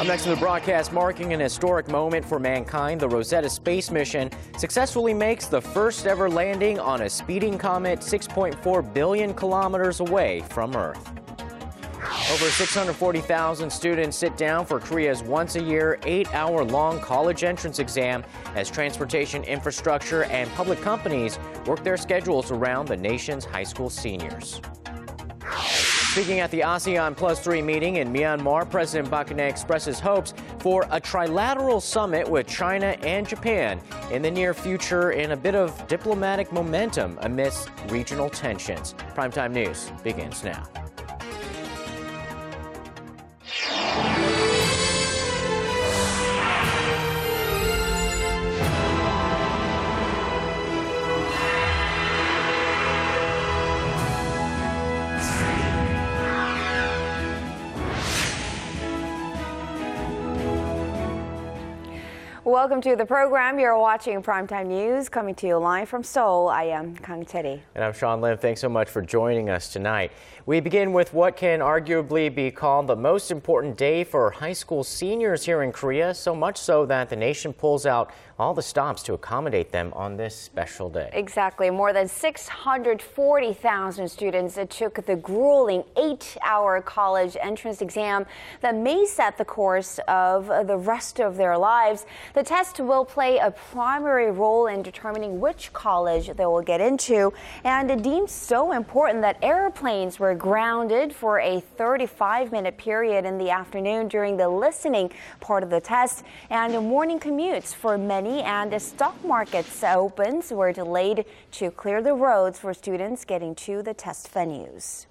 next to the broadcast, marking an historic moment for mankind, the Rosetta space mission successfully makes the first ever landing on a speeding comet 6.4 billion kilometers away from Earth. Over 640,000 students sit down for Korea's once-a-year, 8-hour-long college entrance exam as transportation infrastructure and public companies work their schedules around the nation's high school seniors. Speaking at the ASEAN-plus-three meeting in Myanmar, President Park Geun-hye expresses hopes for a trilateral summit with China and Japan in the near future in a bit of diplomatic momentum amidst regional tensions. Primetime News begins now. Welcome to the program. You're watching Primetime News, coming to you live from Seoul. I am Kang, Chery. And I'm Sean Lim. Thanks so much for joining us tonight. We begin with what can arguably be called the most important day for high school seniors here in Korea, so much so that the nation pulls out all the stops to accommodate them on this special day. Exactly. More than 640,000 students took the grueling 8-hour college entrance exam that may set the course of the rest of their lives. The test will play a primary role in determining which college they will get into, and deemed so important that airplanes were grounded for a 35-minute period in the afternoon during the listening part of the test, and morning commutes for many and stock markets opens were delayed to clear the roads for students getting to the test venues.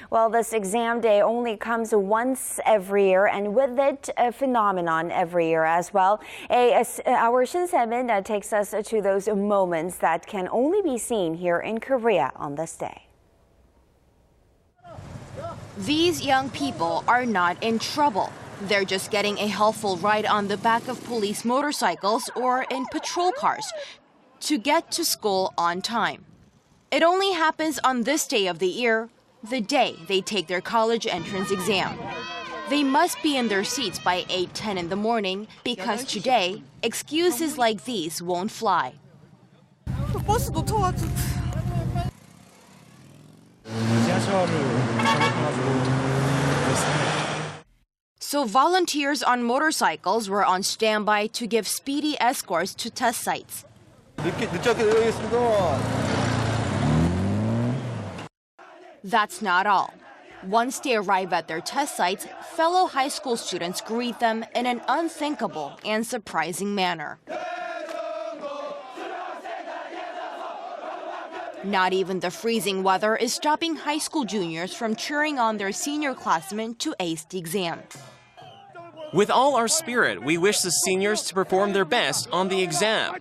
Well, this exam day only comes once every year, and with it, a phenomenon every year as well. Our Shin Se-min takes us to those moments that can only be seen here in Korea on this day. These young people are not in trouble. They're just getting a helpful ride on the back of police motorcycles or in patrol cars to get to school on time. It only happens on this day of the year, the day they take their college entrance exam. They must be in their seats by 8:10 in the morning because today, excuses like these won't fly. So volunteers on motorcycles were on standby to give speedy escorts to test sites. That's not all. Once they arrive at their test sites, fellow high school students greet them in an unthinkable and surprising manner. Not even the freezing weather is stopping high school juniors from cheering on their senior classmen to ace the exam. With all our spirit, we wish the seniors to perform their best on the exam.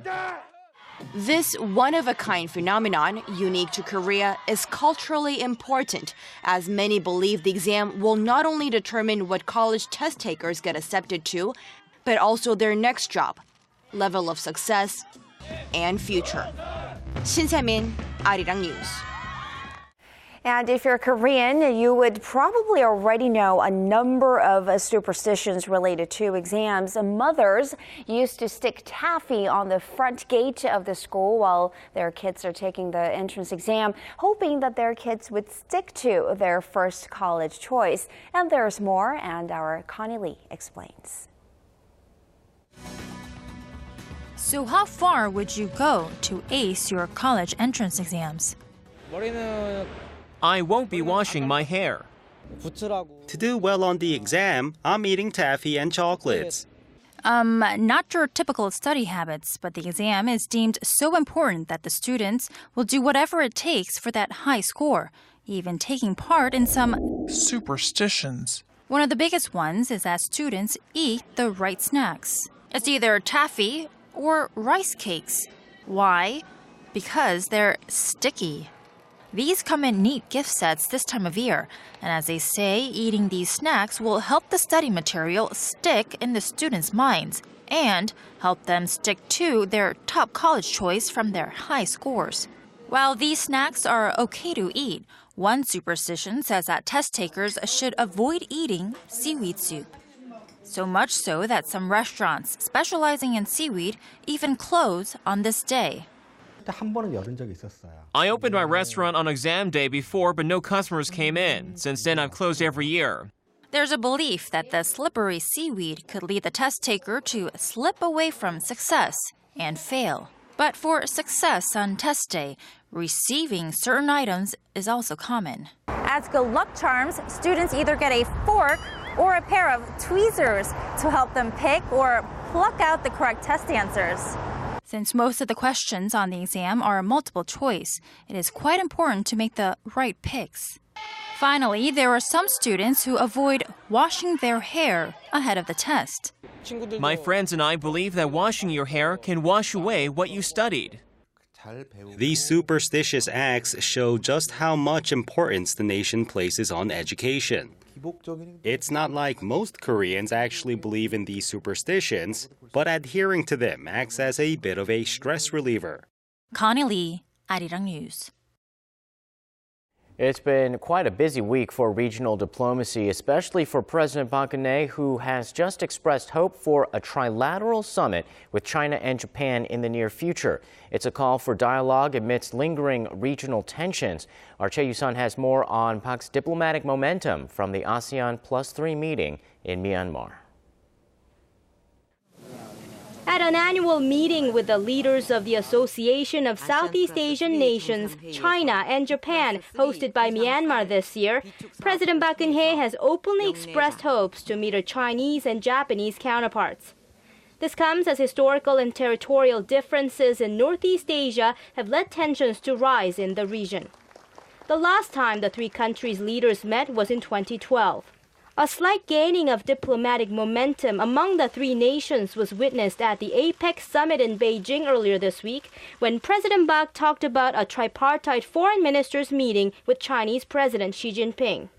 This one-of-a-kind phenomenon, unique to Korea, is culturally important, as many believe the exam will not only determine what college test takers get accepted to, but also their next job, level of success, and future. Shin Se-min, Arirang News. And if you're Korean, you would probably already know a number of superstitions related to exams. Mothers used to stick taffy on the front gate of the school while their kids are taking the entrance exam, hoping that their kids would stick to their first college choice. And there's more, and our Connie Lee explains. So how far would you go to ace your college entrance exams? I won't be washing my hair. To do well on the exam, I'm eating taffy and chocolates. Not your typical study habits, but the exam is deemed so important that the students will do whatever it takes for that high score, even taking part in some superstitions. One of the biggest ones is that students eat the right snacks. It's either taffy or rice cakes. Why? Because they're sticky. These come in neat gift sets this time of year, and as they say, eating these snacks will help the study material stick in the students' minds and help them stick to their top college choice from their high scores. While these snacks are okay to eat, one superstition says that test takers should avoid eating seaweed soup. So much so that some restaurants specializing in seaweed even close on this day. I opened my restaurant on exam day before, but no customers came in. Since then, I've closed every year. There's a belief that the slippery seaweed could lead the test taker to slip away from success and fail. But for success on test day, receiving certain items is also common. As good luck charms, students either get a fork or a pair of tweezers to help them pick or pluck out the correct test answers. Since most of the questions on the exam are multiple choice, it is quite important to make the right picks. Finally, there are some students who avoid washing their hair ahead of the test. My friends and I believe that washing your hair can wash away what you studied. These superstitious acts show just how much importance the nation places on education. It's not like most Koreans actually believe in these superstitions, but adhering to them acts as a bit of a stress reliever. Connie Lee, Arirang News. It's been quite a busy week for regional diplomacy, especially for President Park Geun-hye, who has just expressed hope for a trilateral summit with China and Japan in the near future. It's a call for dialogue amidst lingering regional tensions. Our Chery has more on Park's diplomatic momentum from the ASEAN-plus-3 meeting in Myanmar. At an annual meeting with the leaders of the Association of Southeast Asian Nations, China and Japan, hosted by Myanmar this year, President Park Geun-hye has openly expressed hopes to meet her Chinese and Japanese counterparts. This comes as historical and territorial differences in Northeast Asia have led tensions to rise in the region. The last time the three countries' leaders met was in 2012. A slight gaining of diplomatic momentum among the three nations was witnessed at the APEC summit in Beijing earlier this week, when President Park talked about a tripartite foreign ministers meeting with Chinese President Xi Jinping.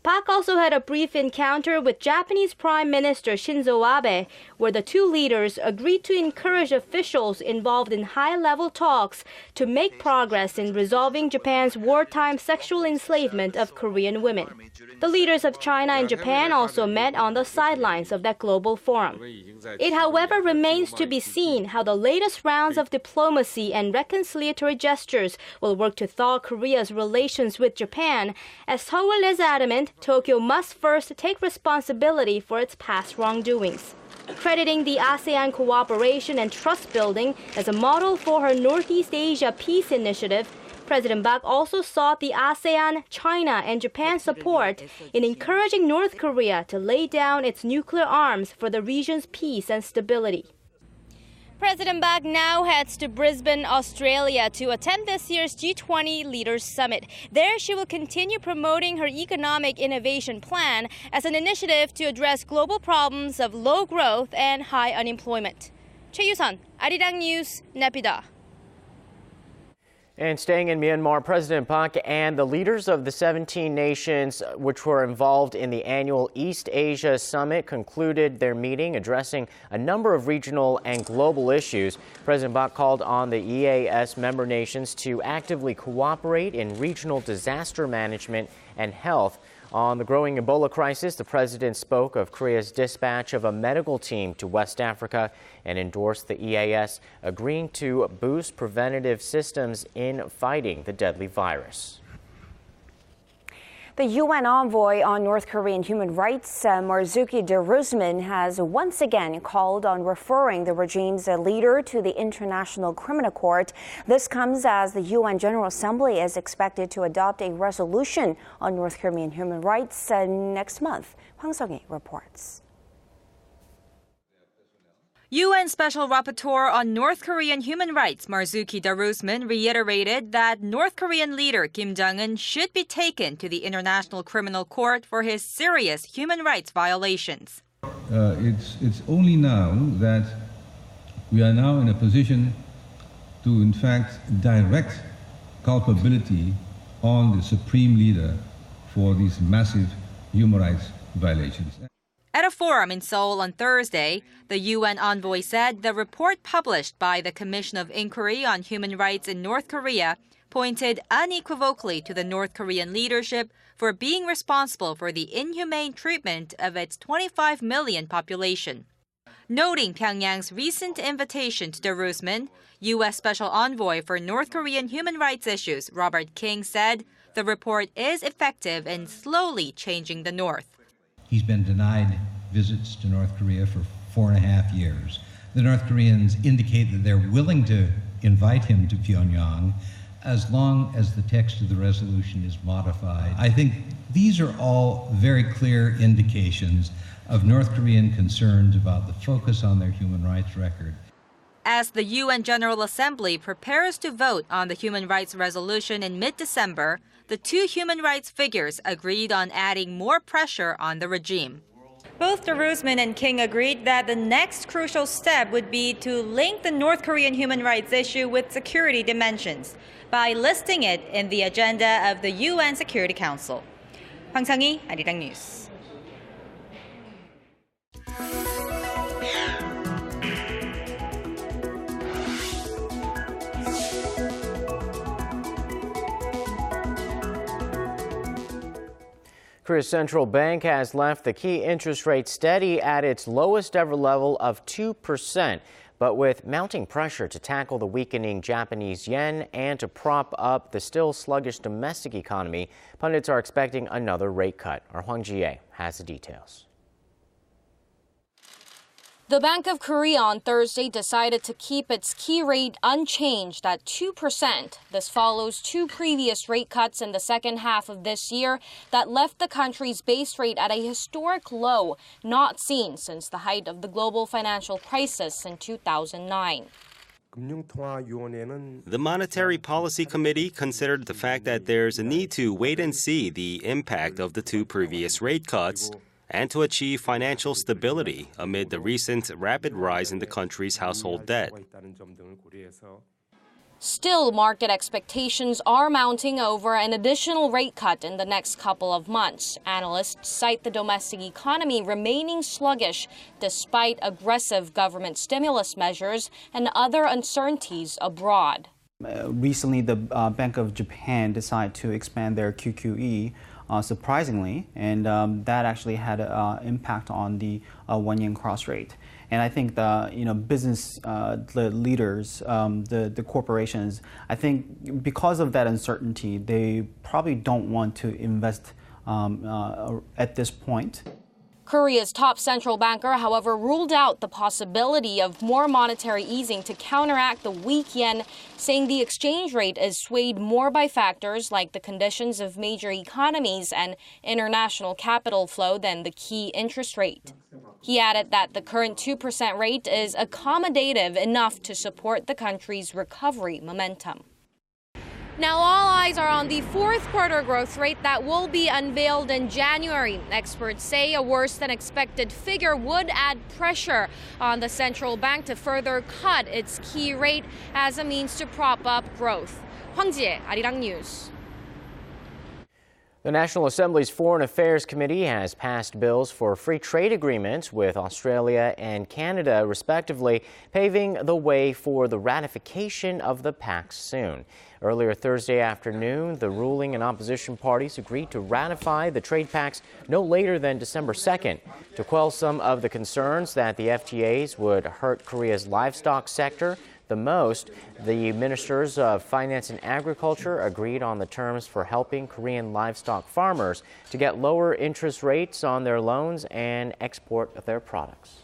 Park also had a brief encounter with Japanese Prime Minister Shinzo Abe, where the two leaders agreed to encourage officials involved in high-level talks to make progress in resolving Japan's wartime sexual enslavement of Korean women. The leaders of China and Japan also met on the sidelines of that global forum. It, however, remains to be seen how the latest rounds of diplomacy and reconciliatory gestures will work to thaw Korea's relations with Japan, as Seoul is adamant Tokyo must first take responsibility for its past wrongdoings. Crediting the ASEAN cooperation and trust building as a model for her Northeast Asia peace initiative, President Park also sought the ASEAN, China, and Japan support in encouraging North Korea to lay down its nuclear arms for the region's peace and stability. President Park now heads to Brisbane, Australia to attend this year's G20 Leaders Summit. There she will continue promoting her economic innovation plan as an initiative to address global problems of low growth and high unemployment. Chery, Arirang News, Naypyidaw. And staying in Myanmar, President Park and the leaders of the 17 nations which were involved in the annual East Asia Summit concluded their meeting addressing a number of regional and global issues. President Park called on the EAS member nations to actively cooperate in regional disaster management and health. On the growing Ebola crisis, the president spoke of Korea's dispatch of a medical team to West Africa and endorsed the EAS, agreeing to boost preventative systems in fighting the deadly virus. The UN envoy on North Korean human rights, Marzuki Darusman, has once again called on referring the regime's leader to the International Criminal Court. This comes as the UN General Assembly is expected to adopt a resolution on North Korean human rights next month. Hwang Sung-hee reports. UN Special Rapporteur on North Korean human rights Marzuki Darusman reiterated that North Korean leader Kim Jong-un should be taken to the International Criminal Court for his serious human rights violations. It's only now that we are now in a position to, in fact, direct culpability on the supreme leader for these massive human rights violations. At a forum in Seoul on Thursday, the UN envoy said the report published by the Commission of Inquiry on Human Rights in North Korea pointed unequivocally to the North Korean leadership for being responsible for the inhumane treatment of its 25 million population. Noting Pyongyang's recent invitation to Darusman, U.S. Special Envoy for North Korean human rights issues Robert King said the report is effective in slowly changing the North. He's been denied visits to North Korea for 4.5 years. The North Koreans indicate that they're willing to invite him to Pyongyang as long as the text of the resolution is modified. I think these are all very clear indications of North Korean concerns about the focus on their human rights record. As the UN General Assembly prepares to vote on the human rights resolution in mid-December, the two human rights figures agreed on adding more pressure on the regime. Both Darusman and King agreed that the next crucial step would be to link the North Korean human rights issue with security dimensions by listing it in the agenda of the UN Security Council. Hwang Sang-hee, Arirang News. Korea's central bank has left the key interest rate steady at its lowest ever level of 2%. But with mounting pressure to tackle the weakening Japanese yen and to prop up the still sluggish domestic economy, pundits are expecting another rate cut. Our Hwang Ji-hye has the details. The Bank of Korea on Thursday decided to keep its key rate unchanged at 2%. This follows two previous rate cuts in the second half of this year that left the country's base rate at a historic low not seen since the height of the global financial crisis in 2009. The Monetary Policy Committee considered the fact that there's a need to wait and see the impact of the two previous rate cuts and to achieve financial stability amid the recent rapid rise in the country's household debt. Still, market expectations are mounting over an additional rate cut in the next couple of months. Analysts cite the domestic economy remaining sluggish despite aggressive government stimulus measures and other uncertainties abroad. Recently, the Bank of Japan decided to expand their QQE. Surprisingly, and that actually had an impact on the 1 yen cross rate. And I think the business the leaders, the corporations, I think because of that uncertainty, they probably don't want to invest at this point. Korea's top central banker, however, ruled out the possibility of more monetary easing to counteract the weak yen, saying the exchange rate is swayed more by factors like the conditions of major economies and international capital flow than the key interest rate. He added that the current 2% rate is accommodative enough to support the country's recovery momentum. Now all eyes are on the fourth quarter growth rate that will be unveiled in January. Experts say a worse than expected figure would add pressure on the central bank to further cut its key rate as a means to prop up growth. Hwang Ji-hye, Arirang News. The National Assembly's Foreign Affairs Committee has passed bills for free trade agreements with Australia and Canada, respectively, paving the way for the ratification of the pacts soon. Earlier Thursday afternoon, the ruling and opposition parties agreed to ratify the trade pacts no later than December 2nd. To quell some of the concerns that the FTAs would hurt Korea's livestock sector the most, the ministers of Finance and Agriculture agreed on the terms for helping Korean livestock farmers to get lower interest rates on their loans and export their products.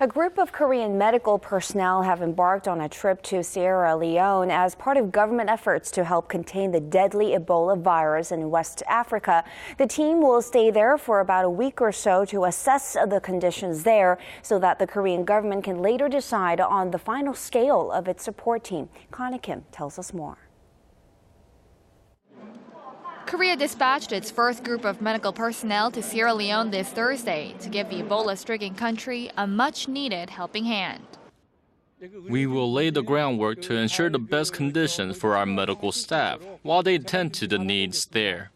A group of Korean medical personnel have embarked on a trip to Sierra Leone as part of government efforts to help contain the deadly Ebola virus in West Africa. The team will stay there for about a week or so to assess the conditions there so that the Korean government can later decide on the final scale of its support team. Kana Kim tells us more. Korea dispatched its first group of medical personnel to Sierra Leone this Thursday to give the Ebola-stricken country a much-needed helping hand. We will lay the groundwork to ensure the best conditions for our medical staff while they attend to the needs there.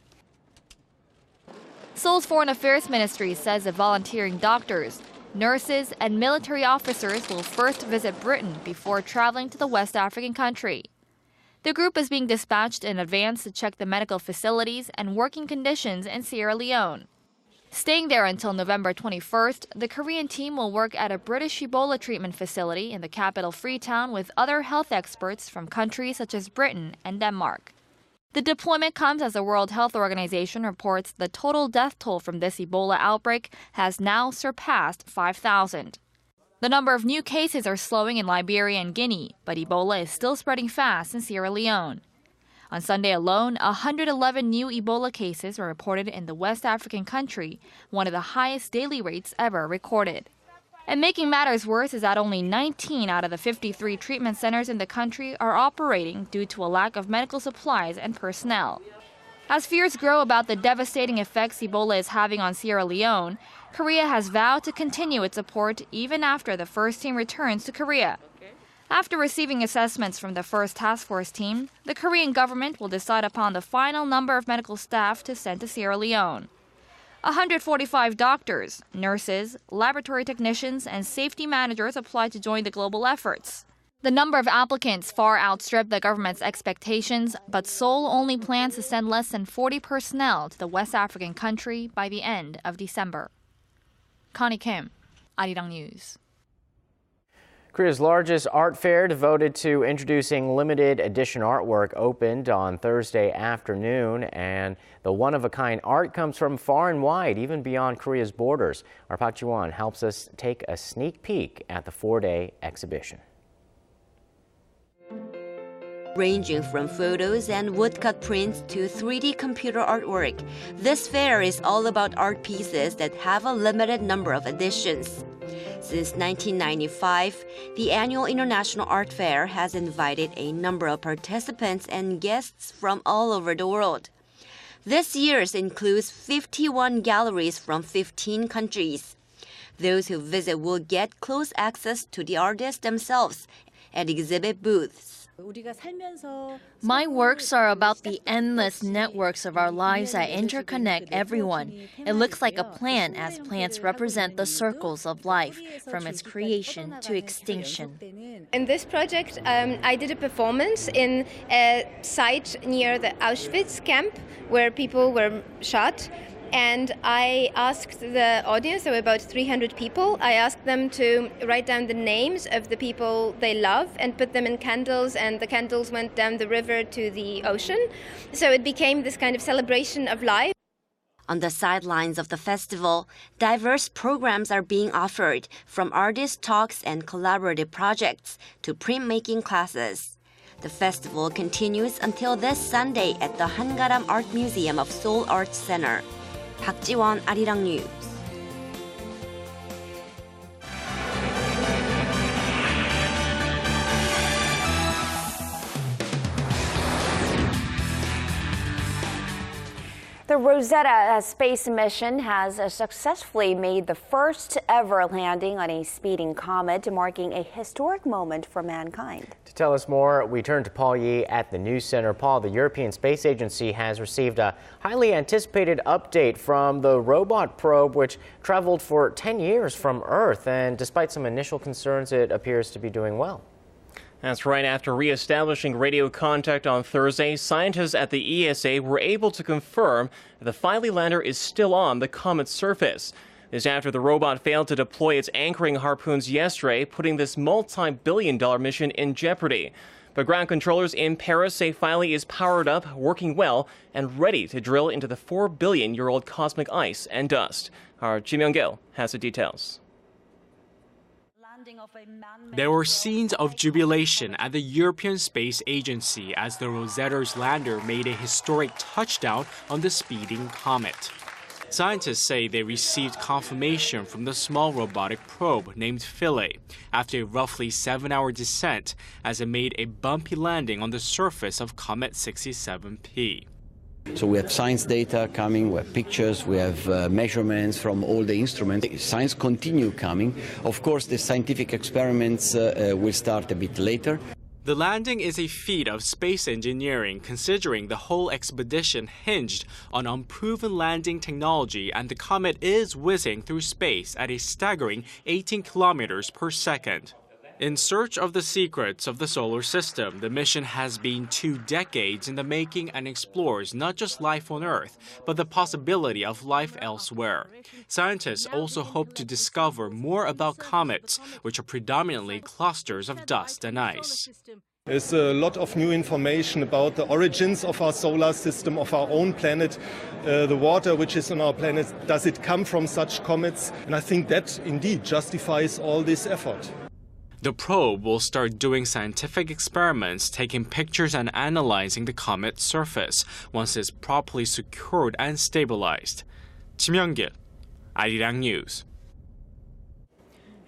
Seoul's Foreign Affairs Ministry says that volunteering doctors, nurses, and military officers will first visit Britain before traveling to the West African country. The group is being dispatched in advance to check the medical facilities and working conditions in Sierra Leone. Staying there until November 21st, the Korean team will work at a British Ebola treatment facility in the capital Freetown with other health experts from countries such as Britain and Denmark. The deployment comes as the World Health Organization reports the total death toll from this Ebola outbreak has now surpassed 5,000. The number of new cases are slowing in Liberia and Guinea, but Ebola is still spreading fast in Sierra Leone. On Sunday alone, 111 new Ebola cases were reported in the West African country, one of the highest daily rates ever recorded. And making matters worse is that only 19 out of the 53 treatment centers in the country are operating due to a lack of medical supplies and personnel. As fears grow about the devastating effects Ebola is having on Sierra Leone, Korea has vowed to continue its support even after the first team returns to Korea. After receiving assessments from the first task force team, the Korean government will decide upon the final number of medical staff to send to Sierra Leone. 145 doctors, nurses, laboratory technicians, and safety managers applied to join the global efforts. The number of applicants far outstripped the government's expectations, but Seoul only plans to send less than 40 personnel to the West African country by the end of December. Connie Kim, Arirang News. Korea's largest art fair devoted to introducing limited edition artwork opened on Thursday afternoon, and the one-of-a-kind art comes from far and wide, even beyond Korea's borders. Our Park Geun-hye helps us take a sneak peek at the 4-day exhibition. Ranging from photos and woodcut prints to 3D computer artwork, this fair is all about art pieces that have a limited number of editions. Since 1995, the annual International Art Fair has invited a number of participants and guests from all over the world. This year's includes 51 galleries from 15 countries. Those who visit will get close access to the artists themselves at exhibit booths. My works are about the endless networks of our lives that interconnect everyone. It looks like a plant, as plants represent the circles of life, from its creation to extinction. In this project, I did a performance in a site near the Auschwitz camp where people were shot. And I asked the audience, there were about 300 people, I asked them to write down the names of the people they love and put them in candles, and the candles went down the river to the ocean. So it became this kind of celebration of life. On the sidelines of the festival, diverse programs are being offered, from artist talks and collaborative projects to printmaking classes. The festival continues until this Sunday at the Hangaram Art Museum of Seoul Arts Center. Park Geun-hye, Arirang News. The Rosetta space mission has successfully made the first ever landing on a speeding comet, marking a historic moment for mankind. To tell us more, we turn to Paul Yee at the News Center. Paul, the European Space Agency has received a highly anticipated update from the robot probe, which traveled for 10 years from Earth. And despite some initial concerns, it appears to be doing well. That's right. After reestablishing radio contact on Thursday, scientists at the ESA were able to confirm that the Philae lander is still on the comet's surface. This after the robot failed to deploy its anchoring harpoons yesterday, putting this multi-billion-dollar mission in jeopardy. But ground controllers in Paris say Philae is powered up, working well, and ready to drill into the 4-billion-year-old cosmic ice and dust. Our Ji Myung-gil has the details. There were scenes of jubilation at the European Space Agency as the Rosetta's lander made a historic touchdown on the speeding comet. Scientists say they received confirmation from the small robotic probe named Philae after a roughly 7-hour descent as it made a bumpy landing on the surface of Comet 67P. So we have science data coming, we have pictures, we have measurements from all the instruments. Science continue coming. Of course, the scientific experiments will start a bit later. The landing is a feat of space engineering, considering the whole expedition hinged on unproven landing technology, and the comet is whizzing through space at a staggering 18 kilometers per second. In search of the secrets of the solar system, the mission has been 2 decades in the making and explores not just life on Earth, but the possibility of life elsewhere. Scientists also hope to discover more about comets, which are predominantly clusters of dust and ice. There's a lot of new information about the origins of our solar system, of our own planet, the water which is on our planet. Does it come from such comets? And I think that indeed justifies all this effort. The probe will start doing scientific experiments, taking pictures and analyzing the comet's surface once it's properly secured and stabilized. Kim Young-gil, Arirang News.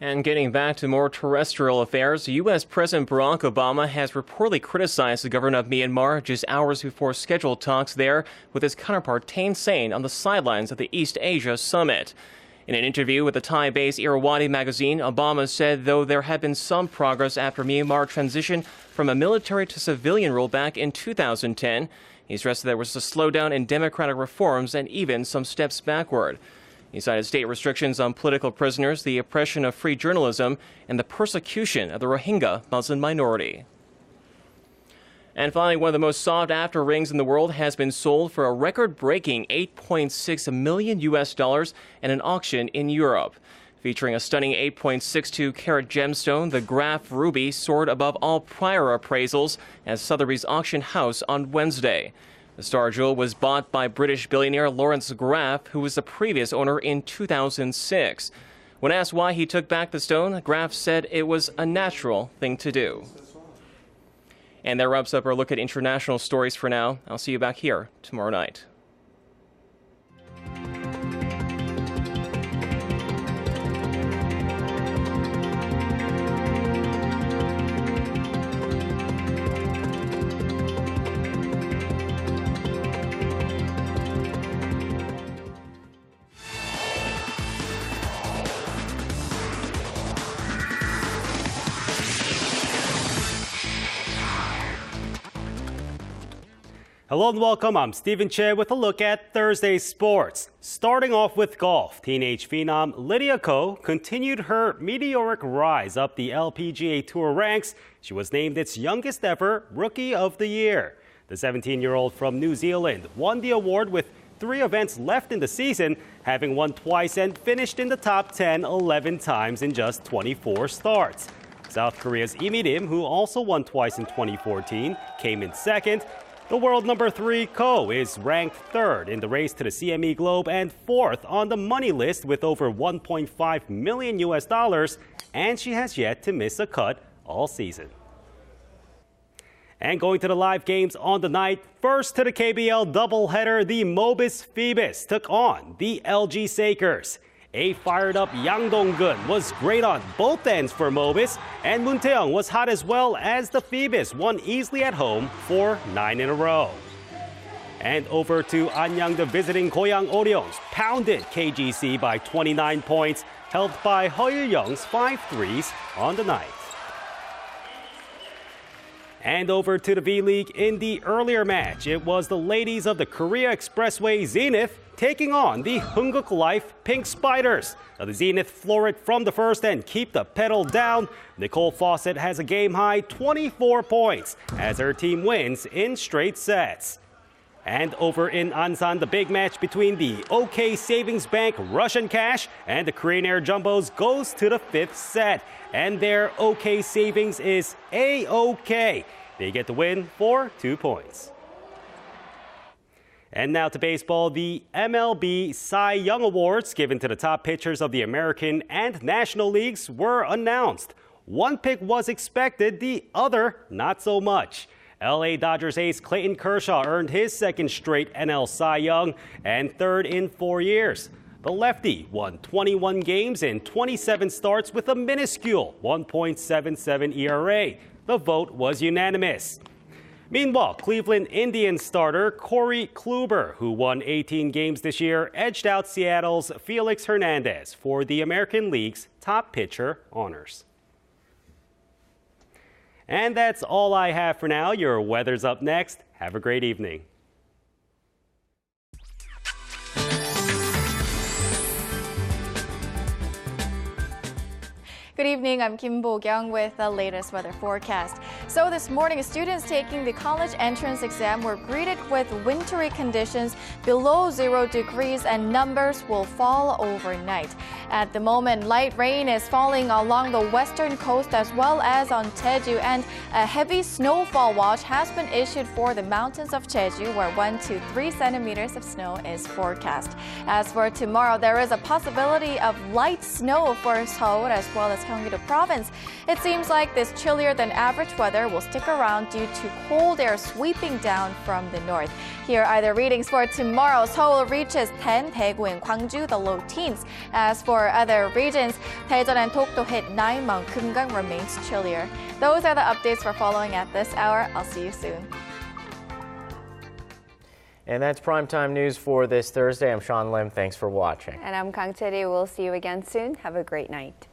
And getting back to more terrestrial affairs, U.S. President Barack Obama has reportedly criticized the government of Myanmar just hours before scheduled talks there with his counterpart Thein Sein on the sidelines of the East Asia Summit. In an interview with the Thai-based Irrawaddy magazine, Obama said though there had been some progress after Myanmar transitioned from a military to civilian rule back in 2010, he stressed that there was a slowdown in democratic reforms and even some steps backward. He cited state restrictions on political prisoners, the oppression of free journalism, and the persecution of the Rohingya Muslim minority. And finally, one of the most sought-after rings in the world has been sold for a record-breaking $8.6 million at an auction in Europe. Featuring a stunning 8.62-carat gemstone, the Graf ruby soared above all prior appraisals at Sotheby's auction house on Wednesday. The star jewel was bought by British billionaire Lawrence Graf, who was the previous owner in 2006. When asked why he took back the stone, Graf said it was a natural thing to do. And that wraps up our look at international stories for now. I'll see you back here tomorrow night. Hello and welcome. I'm Stephen Che with a look at Thursday's sports. Starting off with golf, teenage phenom Lydia Ko continued her meteoric rise up the LPGA Tour ranks. She was named its youngest ever Rookie of the Year. The 17-year-old from New Zealand won the award with 3 events left in the season, having won twice and finished in the top 10 11 times in just 24 starts. South Korea's Lee Mi-rim, who also won twice in 2014, came in second. The world number 3, Ko, is ranked 3rd in the race to the CME Globe and 4th on the money list with over $1.5 million, and she has yet to miss a cut all season. And going to the live games on the night, first to the KBL doubleheader, the Mobis Phoebus took on the LG Sakers. A fired-up Yang Dong-gun was great on both ends for Mobis, and Moon Tae-young was hot as well as the Phoebus won easily at home for 9 in a row. And over to Anyang, the visiting Goyang Orions pounded KGC by 29 points, helped by Heo Il-young's 5 threes on the night. And over to the V-League in the earlier match, it was the ladies of the Korea Expressway Zenith taking on the Hunguk Life Pink Spiders. Now the Zenith floor it from the first and keep the pedal down. Nicole Fawcett has a game-high 24 points as her team wins in straight sets. And over in Ansan, the big match between the OK Savings Bank Russian Cash and the Korean Air Jumbos goes to the 5th set. And their OK Savings is A-OK. They get the win for 2 points. And now to baseball, the MLB Cy Young Awards given to the top pitchers of the American and National Leagues were announced. One pick was expected, the other not so much. LA Dodgers ace Clayton Kershaw earned his 2nd straight NL Cy Young and 3rd in 4 years. The lefty won 21 games in 27 starts with a minuscule 1.77 ERA. The vote was unanimous. Meanwhile, Cleveland Indians starter Corey Kluber, who won 18 games this year, edged out Seattle's Felix Hernandez for the American League's top pitcher honors. And that's all I have for now. Your weather's up next. Have a great evening. Good evening, I'm Kim Bo-kyung with the latest weather forecast. So this morning, students taking the college entrance exam were greeted with wintry conditions below 0 degrees and numbers will fall overnight. At the moment, light rain is falling along the western coast as well as on Jeju, and a heavy snowfall watch has been issued for the mountains of Jeju, where 1 to 3 centimeters of snow is forecast. As for tomorrow, there is a possibility of light snow for Seoul as well as Gyeonggi-do province. It seems like this chillier than average weather will stick around due to cold air sweeping down from the north. Here are the readings for tomorrow. Seoul reaches 10, Daegu and Gwangju the low teens. As for other regions, Daejeon and Dokdo hit 9, Mount Kumgang remains chillier. Those are the updates we're following at this hour. I'll see you soon. And that's primetime news for this Thursday. I'm Sean Lim. Thanks for watching. And I'm Kang Chery. We'll see you again soon. Have a great night.